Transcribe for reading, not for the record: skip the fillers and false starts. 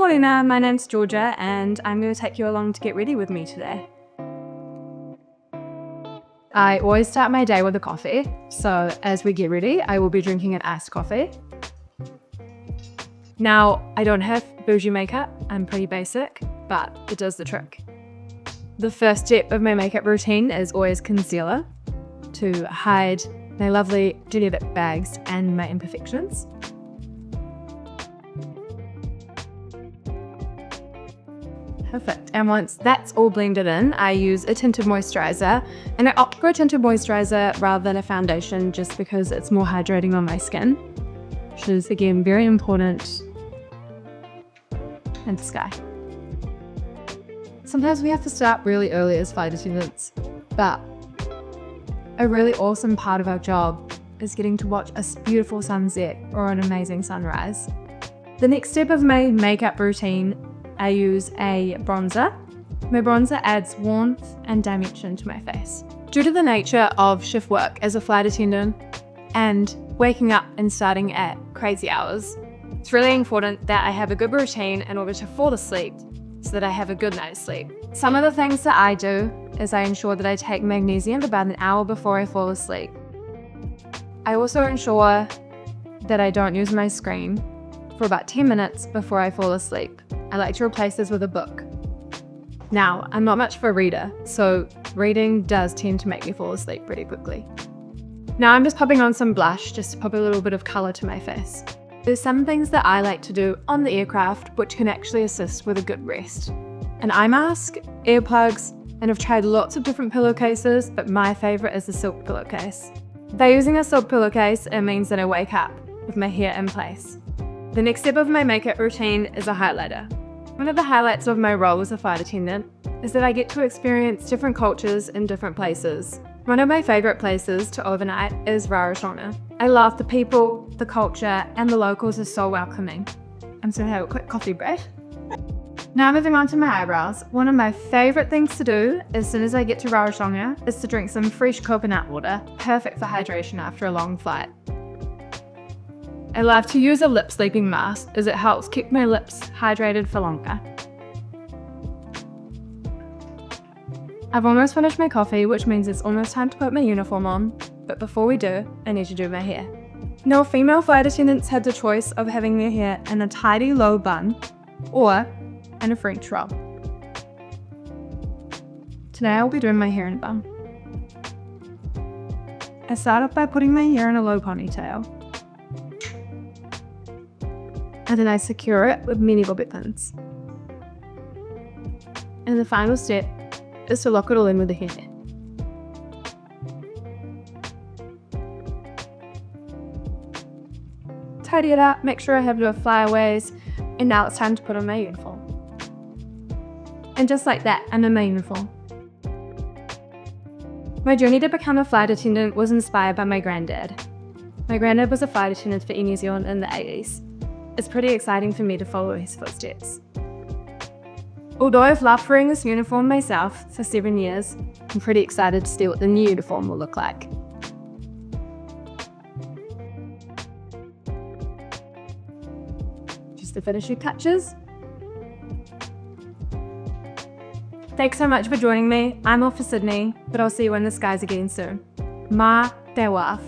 Morena, my name's Georgia and I'm going to take you along to get ready with me today. I always start my day with a coffee, so as we get ready, I will be drinking an iced coffee. Now, I don't have bougie makeup, I'm pretty basic, but it does the trick. The first step of my makeup routine is always concealer to hide my lovely genetic bags and my imperfections. Perfect. And once that's all blended in, I use a tinted moisturizer, and I opt for a tinted moisturizer rather than a foundation just because it's more hydrating on my skin, which is again very important in the sky. Sometimes we have to start really early as flight attendants, but a really awesome part of our job is getting to watch a beautiful sunset or an amazing sunrise. The next step of my makeup routine, I use a bronzer. My bronzer adds warmth and dimension to my face. Due to the nature of shift work as a flight attendant and waking up and starting at crazy hours, it's really important that I have a good routine in order to fall asleep so that I have a good night's sleep. Some of the things that I do is I ensure that I take magnesium about an hour before I fall asleep. I also ensure that I don't use my screen for about 10 minutes before I fall asleep. I like to replace this with a book. Now, I'm not much of a reader, so reading does tend to make me fall asleep pretty quickly. Now I'm just popping on some blush just to pop a little bit of colour to my face. There's some things that I like to do on the aircraft which can actually assist with a good rest. An eye mask, earplugs, and I've tried lots of different pillowcases, but my favourite is the silk pillowcase. By using a silk pillowcase, it means that I wake up with my hair in place. The next step of my makeup routine is a highlighter. One of the highlights of my role as a flight attendant is that I get to experience different cultures in different places. One of my favourite places to overnight is Rarotonga. I love the people, the culture, and the locals are so welcoming. I'm just going to have a quick coffee break. Now moving on to my eyebrows. One of my favourite things to do as soon as I get to Rarotonga is to drink some fresh coconut water, perfect for hydration after a long flight. I love to use a lip sleeping mask as it helps keep my lips hydrated for longer. I've almost finished my coffee, which means it's almost time to put my uniform on, but before we do, I need to do my hair. Now, female flight attendants had the choice of having their hair in a tidy low bun or in a French roll. Today I'll be doing my hair in a bun. I start off by putting my hair in a low ponytail, and then I secure it with mini bobby pins. And the final step is to lock it all in with the hair. Tidy it up, make sure I have no flyaways, and now it's time to put on my uniform. And just like that, I'm in my uniform. My journey to become a flight attendant was inspired by my granddad. My granddad was a flight attendant for Air New Zealand in the 80s. It's pretty exciting for me to follow his footsteps. Although I've loved wearing this uniform myself for 7 years, I'm pretty excited to see what the new uniform will look like. Just the finishing touches. Thanks so much for joining me. I'm off for Sydney, but I'll see you in the skies again soon. Mā te wā.